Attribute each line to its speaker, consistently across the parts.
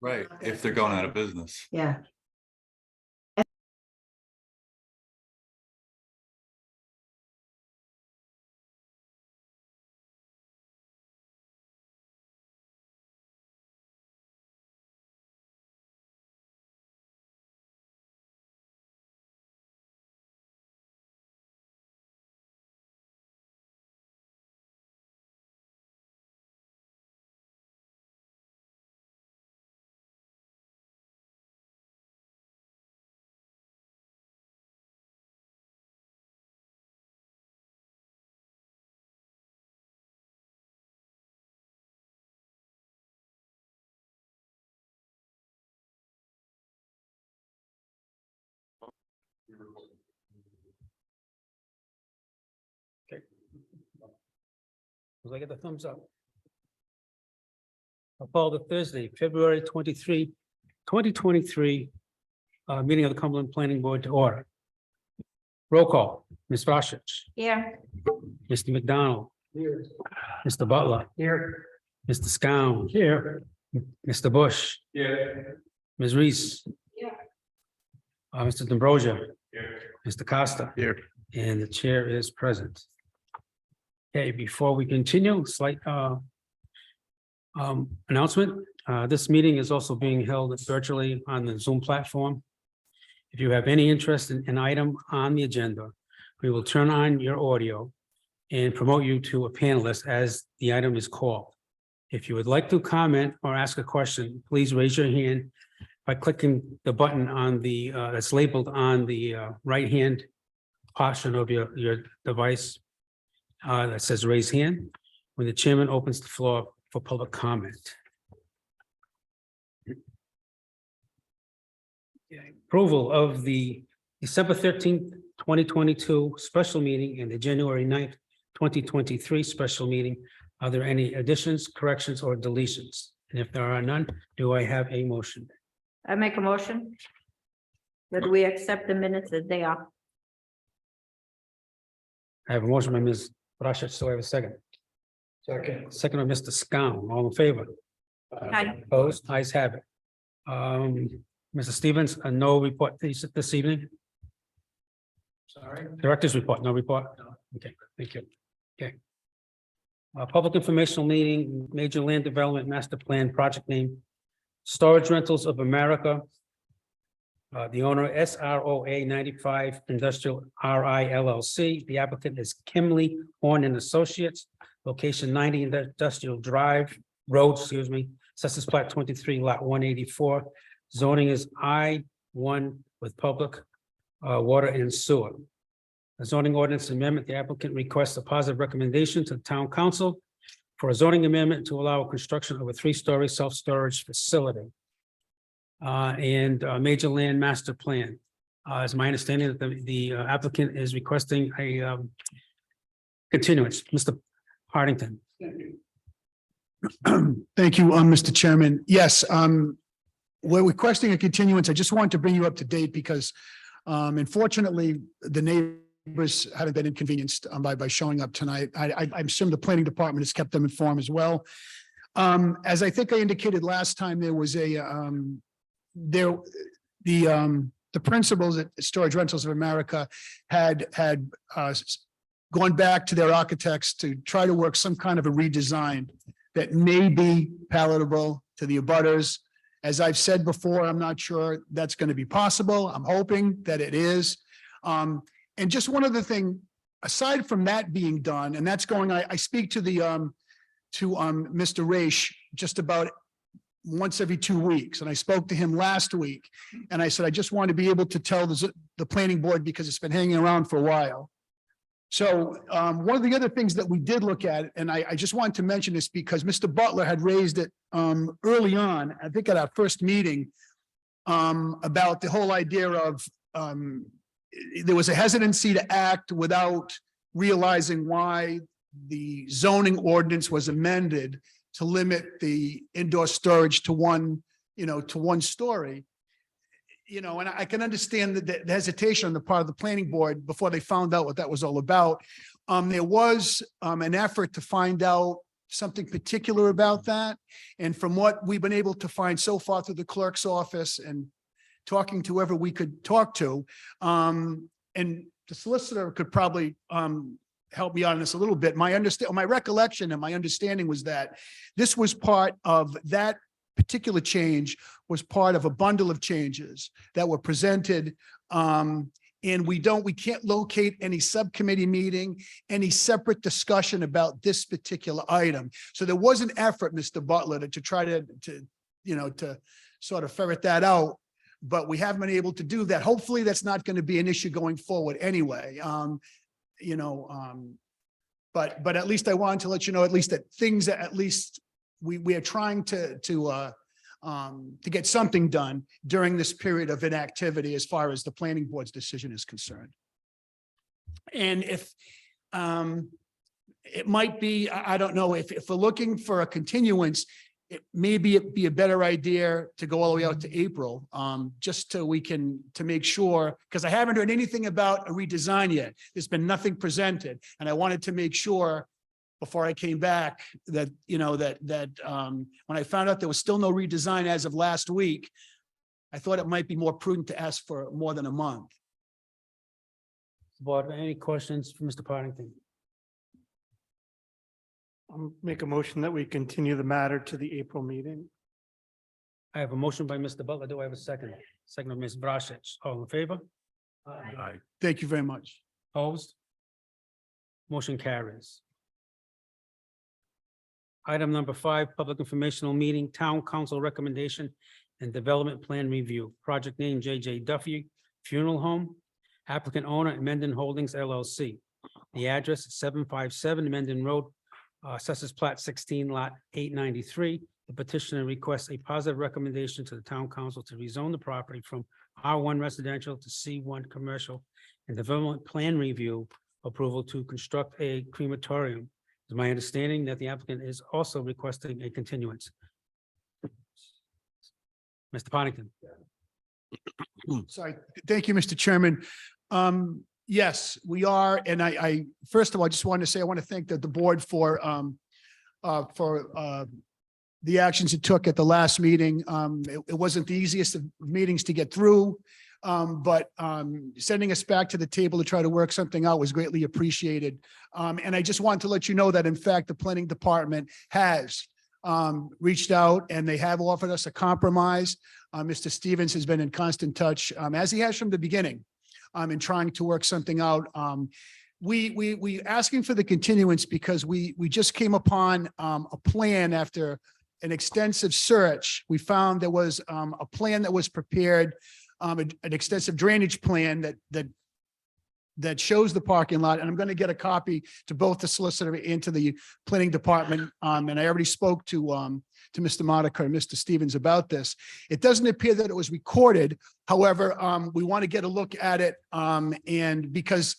Speaker 1: Right, if they're going out of business.
Speaker 2: Yeah.
Speaker 3: Okay. Will I get the thumbs up? I'll call the Thursday, February 23, 2023, meeting of the Cumberland Planning Board to order. Roll call, Ms. Varsich,
Speaker 2: Here.
Speaker 3: Mr. McDonald. Here. Mr. Butler. Here. Mr. Scown. Here. Mr. Bush. Here. Ms. Reese.
Speaker 2: Here.
Speaker 3: Mr. D'Ambrosia.
Speaker 1: Here.
Speaker 3: Mr. Costa.
Speaker 1: Here.
Speaker 3: And the chair is present. Okay, before we continue, slight announcement. This meeting is also being held virtually on the Zoom platform. If you have any interest in an item on the agenda, we will turn on your audio and promote you to a panelist as the item is called. If you would like to comment or ask a question, please raise your hand by clicking the button on the that's labeled on the right hand portion of your device that says raise hand when the chairman opens the floor for public comment. Approval of the December 13th, 2022 special meeting and the January 9th, 2023 special meeting. Are there any additions, corrections, or deletions? And if there are none, do I have a motion?
Speaker 2: I make a motion that we accept the minutes as they are.
Speaker 3: I have a motion by Ms. Brasher, so I have a second. Second. Second by Mr. Scown, all in favor?
Speaker 2: Aye.
Speaker 3: Opposed, ayes have it. Mr. Stevens, a no report this evening? Sorry. Director's report, no report? Okay, thank you. Okay. Public informational meeting, major land development master plan project name, Storage Rentals of America. The owner SROA 95 Industrial RI LLC. The applicant is Kimley Horn and Associates. Location 90 Industrial Drive Road, excuse me. Census Plat 23 Lot 184. Zoning is I-1 with public water and sewer. A zoning ordinance amendment, the applicant requests a positive recommendation to the town council for a zoning amendment to allow construction of a 3-story self-storage facility. And major land master plan. It's my understanding that the applicant is requesting a continuance. Mr. Hardington.
Speaker 4: Thank you, Mr. Chairman. Yes, we're requesting a continuance. I just wanted to bring you up to date because unfortunately, the neighbors haven't been inconvenienced by showing up tonight. I assume the planning department has kept them informed as well. As I think I indicated last time, there was the principals at Storage Rentals of America had gone back to their architects to try to work some kind of a redesign that may be palatable to the abutters. As I've said before, I'm not sure that's going to be possible. I'm hoping that it is. And just one other thing, aside from that being done, and that's going, I speak to the Mr. Raish just about once every 2 weeks. And I spoke to him last week and I said, I just want to be able to tell the planning board because it's been hanging around for a while. So one of the other things that we did look at, and I just wanted to mention this because Mr. Butler had raised it early on, I think at our first meeting, about the whole idea of there was a hesitancy to act without realizing why the zoning ordinance was amended to limit the indoor storage to one story. And I can understand the hesitation on the part of the planning board before they found out what that was all about. There was an effort to find out something particular about that. And from what we've been able to find so far through the clerk's office and talking to whoever we could talk to, and the solicitor could probably help me on this a little bit. My recollection and my understanding was that this was part of that particular change was part of a bundle of changes that were presented. And we can't locate any subcommittee meeting, any separate discussion about this particular item. So there was an effort, Mr. Butler, to try to sort of ferret that out. But we haven't been able to do that. Hopefully that's not going to be an issue going forward anyway. But at least I wanted to let you know, at least that things that at least we are trying to get something done during this period of inactivity as far as the planning board's decision is concerned. And if it might be, I don't know, if we're looking for a continuance, it maybe it'd be a better idea to go all the way out to April, just so we can, to make sure, because I haven't heard anything about a redesign yet. There's been nothing presented, and I wanted to make sure before I came back that, when I found out there was still no redesign as of last week, I thought it might be more prudent to ask for more than a month.
Speaker 3: Board, any questions for Mr. Partington?
Speaker 5: I'll make a motion that we continue the matter to the April meeting.
Speaker 3: I have a motion by Mr. Butler. Do I have a second? Second by Ms. Brasich. All in favor?
Speaker 4: Aye. Thank you very much.
Speaker 3: Opposed? Motion carries. Item number 5, public informational meeting, town council recommendation and development plan review. Project name J.J. Duffy Funeral Home. Applicant owner Mendon Holdings LLC. The address 757 Mendon Road, Assessors Plat 16, Lot 893. The petitioner requests a positive recommendation to the town council to rezone the property from R1 residential to C1 commercial and development plan review approval to construct a crematorium. It's my understanding that the applicant is also requesting a continuance. Mr. Partington.
Speaker 4: Sorry. Thank you, Mr. Chairman. Yes, we are. And I first of all, I just wanted to say, I want to thank the board for the actions it took at the last meeting. It wasn't the easiest of meetings to get through. But sending us back to the table to try to work something out was greatly appreciated. And I just want to let you know that in fact, the planning department has reached out and they have offered us a compromise. Mr. Stevens has been in constant touch, as he has from the beginning, in trying to work something out. We asking for the continuance because we just came upon a plan after an extensive search. We found there was a plan that was prepared, an extensive drainage plan that shows the parking lot. And I'm going to get a copy to both the solicitor and to the planning department. And I already spoke to Mr. Monica and Mr. Stevens about this. It doesn't appear that it was recorded. However, we want to get a look at it. And because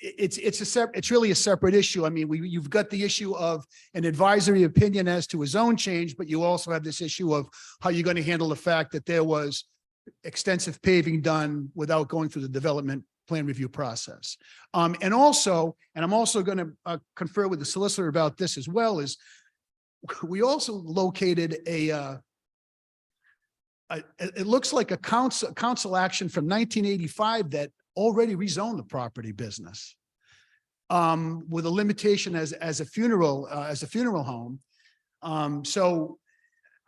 Speaker 4: it's really a separate issue. I mean, you've got the issue of an advisory opinion as to a zone change, but you also have this issue of how you're going to handle the fact that there was extensive paving done without going through the development plan review process. And I'm also going to confer with the solicitor about this as well, is we also located it looks like a council action from 1985 that already rezoned the property business with a limitation as a funeral home. So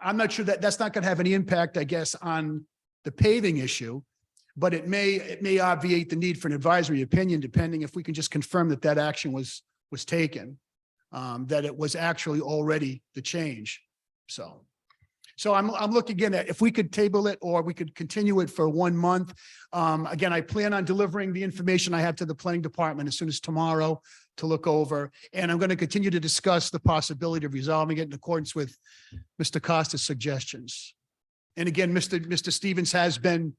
Speaker 4: I'm not sure that's not going to have any impact, I guess, on the paving issue, but it may obviate the need for an advisory opinion, depending if we can just confirm that action was taken, that it was actually already the change. So I'm looking again at if we could table it or we could continue it for 1 month. Again, I plan on delivering the information I have to the planning department as soon as tomorrow to look over. And I'm going to continue to discuss the possibility of resolving it in accordance with Mr. Costa's suggestions. And again, Mr. Stevens has been,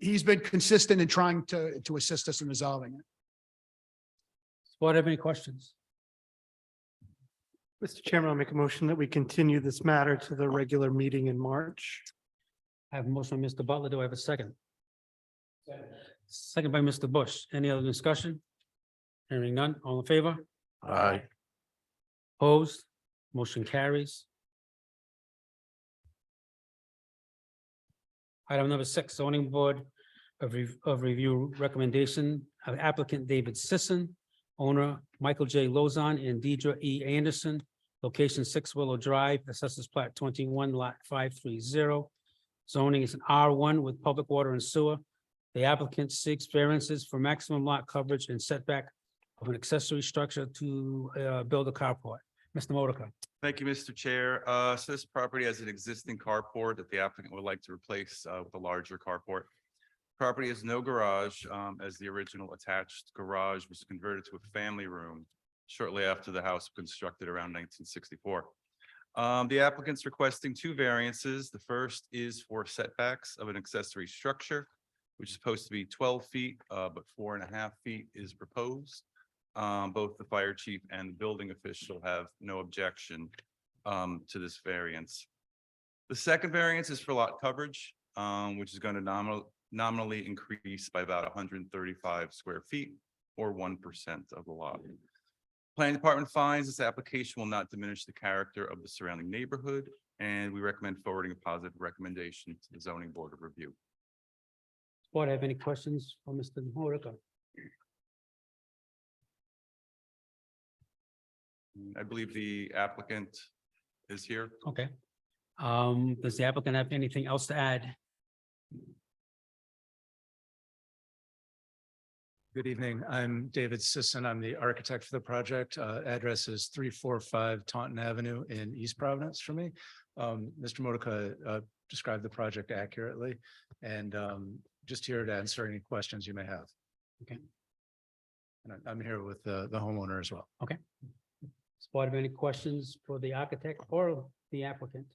Speaker 4: he's been consistent in trying to assist us in resolving it.
Speaker 3: Board have any questions?
Speaker 5: Mr. Chairman, I'll make a motion that we continue this matter to the regular meeting in March.
Speaker 3: I have a motion by Mr. Butler. Do I have a second? Second by Mr. Bush. Any other discussion? Hearing none, all in favor?
Speaker 1: Aye.
Speaker 3: Opposed? Motion carries. Item number 6, zoning board of review recommendation of applicant David Sisson, owner Michael J. Lozon and Deidre E. Anderson, location 6 Willow Drive, assessors plat 21 lot 530. Zoning is an R1 with public water and sewer. The applicant seeks variances for maximum lot coverage and setback of an accessory structure to build a carport. Mr. Modica.
Speaker 1: Thank you, Mr. Chair. So this property has an existing carport that the applicant would like to replace with a larger carport. Property has no garage, as the original attached garage was converted to a family room shortly after the house was constructed around 1964. The applicant's requesting 2 variances. The first is for setbacks of an accessory structure, which is supposed to be 12 feet, but 4.5 feet is proposed. Both the fire chief and the building official have no objection to this variance. The second variance is for lot coverage, which is going to nominally increase by about 135 square feet or 1% of the lot. Planning Department finds this application will not diminish the character of the surrounding neighborhood, and we recommend forwarding a positive recommendation to the zoning board of review.
Speaker 3: Board, have any questions for Mr. Modica?
Speaker 1: I believe the applicant is here.
Speaker 3: Okay. Does the applicant have anything else to add?
Speaker 6: Good evening. I'm David Sisson. I'm the architect for the project. Address is 345 Taunton Avenue in East Providence for me. Mr. Modica described the project accurately, and just here to answer any questions you may have.
Speaker 3: Okay.
Speaker 6: And I'm here with the homeowner as well.
Speaker 3: Does the board have any questions for the architect or the applicant?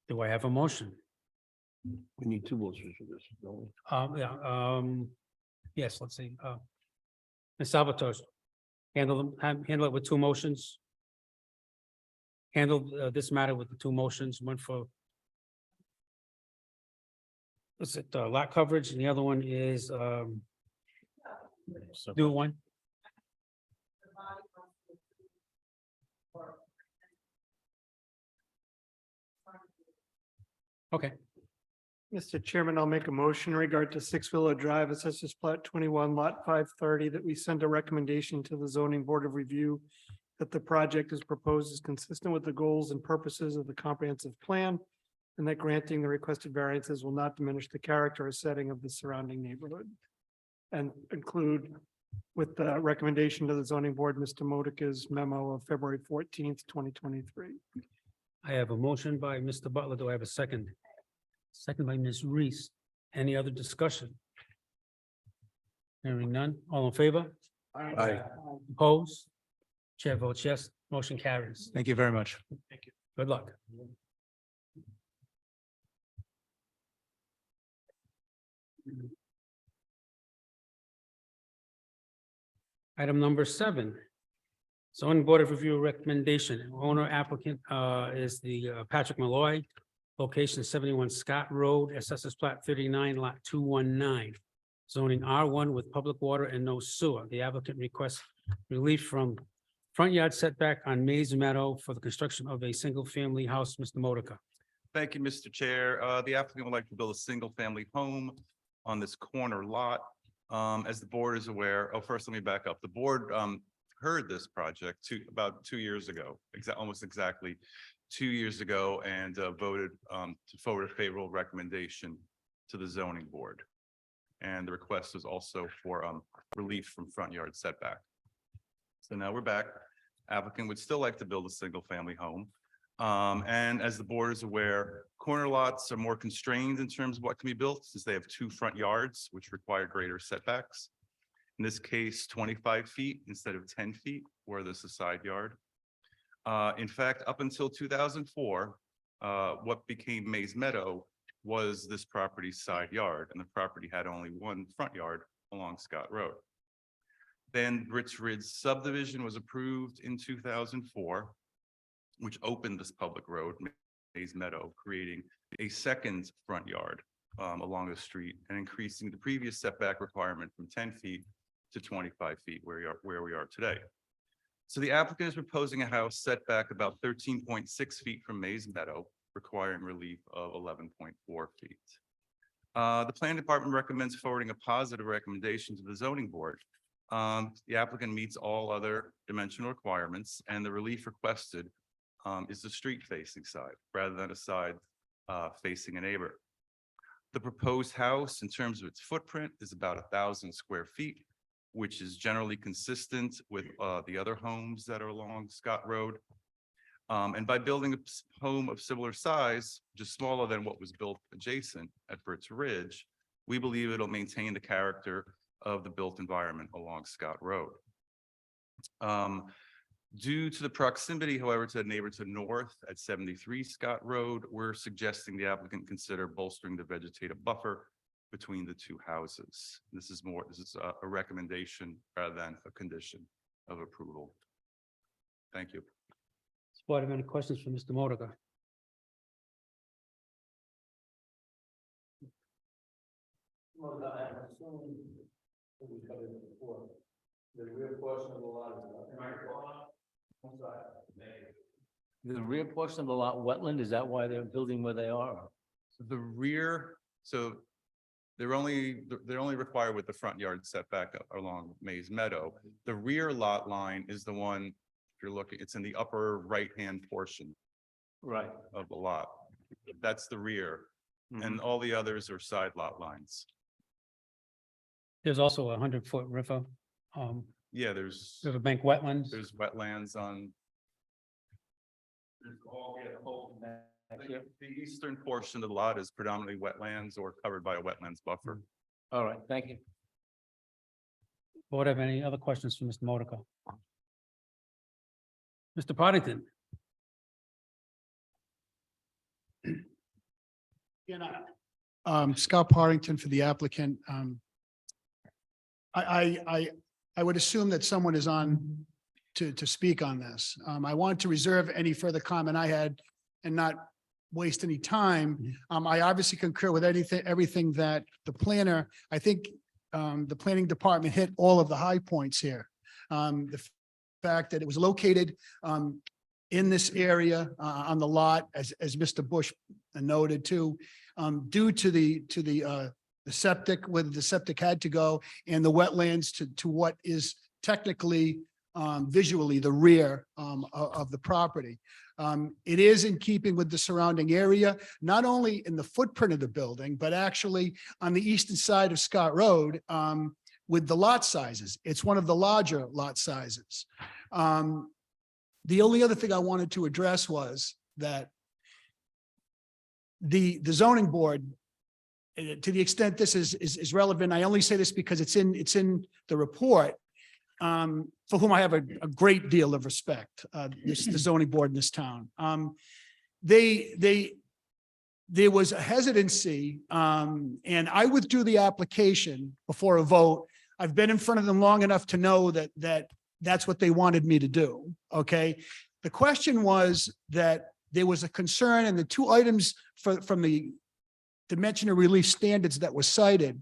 Speaker 3: Do I have a motion?
Speaker 7: We need 2 motions for this, don't we?
Speaker 3: Yes, let's see, Ms. Salvatore, handle it with 2 motions. Handle this matter with the 2 motions, one for what's it, lot coverage, and the other one is, do one. Okay,
Speaker 5: Mr. Chairman, I'll make a motion in regard to 6 Willow Drive, assessors plat 21 lot 530, that we send a recommendation to the zoning board of review that the project as proposed is consistent with the goals and purposes of the comprehensive plan, and that granting the requested variances will not diminish the character or setting of the surrounding neighborhood. And include with the recommendation to the zoning board, Mr. Modica's memo of February 14th, 2023.
Speaker 3: I have a motion by Mr. Butler. Do I have a second? Second by Ms. Reese. Any other discussion? Hearing none. All in favor?
Speaker 7: Aye.
Speaker 3: Opposed? Chair votes yes. Motion carries.
Speaker 6: Thank you very much.
Speaker 3: Good luck. Item number 7. Zoning Board of Review recommendation. Owner applicant is the Patrick Malloy. Location 71 Scott Road, assessors plat 39 lot 219. Zoning R1 with public water and no sewer. The applicant requests relief from front yard setback on Maze Meadow for the construction of a single-family house. Mr. Modica.
Speaker 1: Thank you, Mr. Chair. The applicant would like to build a single-family home on this corner lot. As the board is aware, first, let me back up. The board heard this project about 2 years ago, almost exactly 2 years ago, and voted to forward a favorable recommendation to the zoning board. And the request was also for relief from front yard setback. So now we're back. Applicant would still like to build a single-family home. And as the board is aware, corner lots are more constrained in terms of what can be built, since they have 2 front yards, which require greater setbacks. In this case, 25 feet instead of 10 feet, where this is a side yard. In fact, up until 2004, what became Maze Meadow was this property's side yard, and the property had only 1 front yard along Scott Road. Then Rich Ridge subdivision was approved in 2004. which opened this public road, Mays Meadow, creating a second front yard along the street and increasing the previous setback requirement from 10 feet to 25 feet where we are today. So the applicant is proposing a house set back about 13.6 feet from Mays Meadow, requiring relief of 11.4 feet. The planning department recommends forwarding a positive recommendation to the zoning board. The applicant meets all other dimensional requirements, and the relief requested is the street facing side rather than a side facing a neighbor. The proposed house, in terms of its footprint, is about 1,000 square feet, which is generally consistent with the other homes that are along Scott Road. And by building a home of similar size, just smaller than what was built adjacent at Britt's Ridge, we believe it'll maintain the character of the built environment along Scott Road. Due to the proximity, however, to the neighbor to the north at 73 Scott Road, we're suggesting the applicant consider bolstering the vegetative buffer between the two houses. This is a recommendation rather than a condition of approval. Thank you.
Speaker 3: Does the board have any questions for Mr. Modica?
Speaker 7: The rear portion of the lot is. The rear portion of the lot wetland, is that why they're building where they are?
Speaker 1: The rear, so they're only required with the front yard setback along Mays Meadow. The rear lot line is the one, if you're looking, it's in the upper right-hand portion
Speaker 7: Right.
Speaker 1: of the lot. That's the rear, and all the others are side lot lines.
Speaker 3: There's also a 100-foot river,
Speaker 1: Yeah, there's
Speaker 3: riverbank wetlands.
Speaker 1: wetlands on. There's all, yeah, the whole, the eastern portion of the lot is predominantly wetlands or covered by a wetlands buffer.
Speaker 7: All right, thank you.
Speaker 3: Board have any other questions for Mr. Modica? Mr. Partington?
Speaker 4: Scott Partington for the applicant. I would assume that someone is on to speak on this. I want to reserve any further comment I had and not waste any time. I obviously concur with everything that the planner, I think, the planning department hit all of the high points here. The fact that it was located in this area on the lot, as Mr. Bush noted too, due to the septic, whether the septic had to go, and the wetlands to what is technically visually the rear of the property. It is in keeping with the surrounding area, not only in the footprint of the building, but actually on the eastern side of Scott Road with the lot sizes. It's one of the larger lot sizes. The only other thing I wanted to address was that the zoning board, to the extent this is relevant, I only say this because it's in the report, for whom I have a great deal of respect, the zoning board in this town. There was a hesitancy, and I withdrew the application before a vote. I've been in front of them long enough to know that that's what they wanted me to do, okay? The question was that there was a concern, and the two items from the dimension of relief standards that was cited,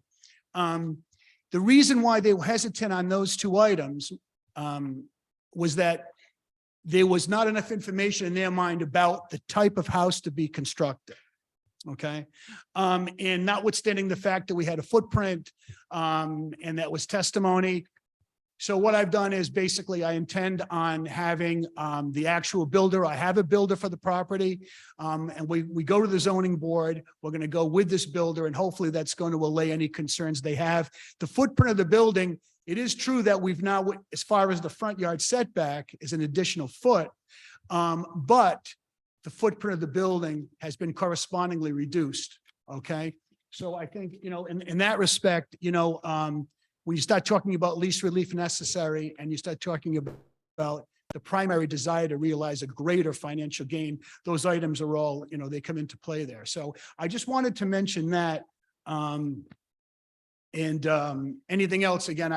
Speaker 4: the reason why they were hesitant on those two items was that there was not enough information in their mind about the type of house to be constructed. Okay. And notwithstanding the fact that we had a footprint and that was testimony. So what I've done is basically I intend on having the actual builder. I have a builder for the property. And we go to the zoning board. We're going to go with this builder, and hopefully that's going to allay any concerns they have. The footprint of the building, it is true that we've now, as far as the front yard setback, is an additional foot. But the footprint of the building has been correspondingly reduced. Okay. So I think, in that respect, when you start talking about least relief necessary, and you start talking about the primary desire to realize a greater financial gain, those items are all, they come into play there. So I just wanted to mention that. And anything else, again,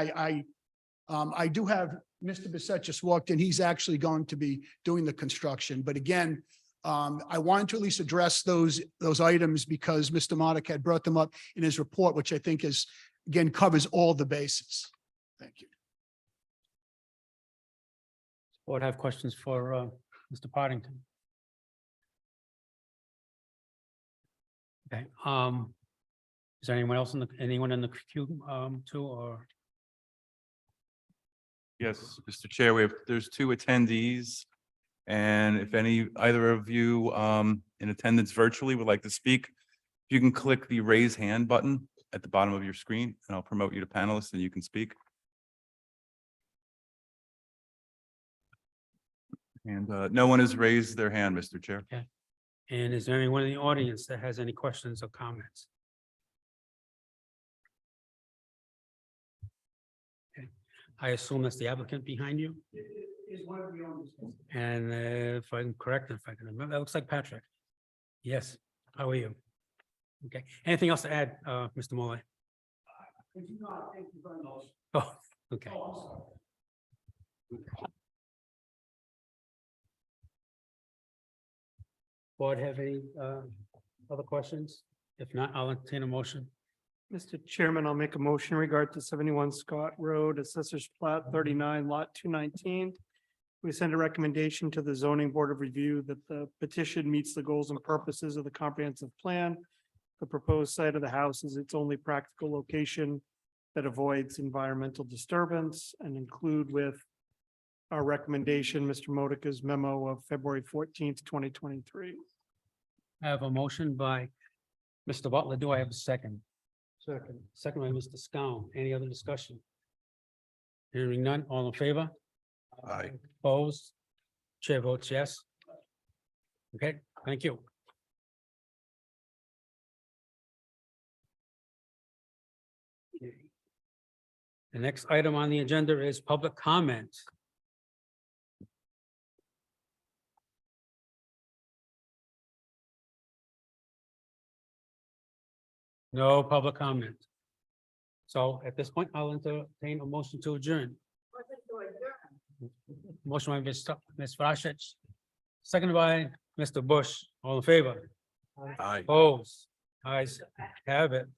Speaker 4: I do have, Mr. Bissett just walked in. He's actually going to be doing the construction. But again, I wanted to at least address those items because Mr. Modak had brought them up in his report, which I think is, again, covers all the bases. Thank you.
Speaker 3: Board have questions for Mr. Partington? Okay, is there anyone else anyone in the queue, too, or?
Speaker 1: Yes, Mr. Chair, there's two attendees. And if either of you in attendance virtually would like to speak, you can click the raise hand button at the bottom of your screen and I'll promote you to panelist and you can speak. And no one has raised their hand, Mr. Chair.
Speaker 3: And is there anyone in the audience that has any questions or comments? Okay, I assume that's the applicant behind you? And if I'm correct, if I can remember, that looks like Patrick. Yes, how are you? Okay, anything else to add, Mr. Molay? Oh, okay. Board have any other questions? If not, I'll entertain a motion.
Speaker 5: Mr. Chairman, I'll make a motion in regard to 71 Scott Road, Assessors Plat 39, Lot 219. We send a recommendation to the zoning board of review that the petition meets the goals and purposes of the comprehensive plan. The proposed site of the house is its only practical location that avoids environmental disturbance and include with our recommendation, Mr. Modica's memo of February 14th, 2023.
Speaker 3: I have a motion by Mr. Butler. Do I have a second? Second. Second by Mr. Scown. Any other discussion? Hearing none, all in favor?
Speaker 1: Aye.
Speaker 3: Opposed? Chair votes yes. Okay, thank you. The next item on the agenda is public comment. No public comment. So at this point, I'll entertain a motion to adjourn. Motion by Ms. Frashich, seconded by Mr. Bush. All in favor?
Speaker 1: Aye.
Speaker 3: Opposed? Ayes have it.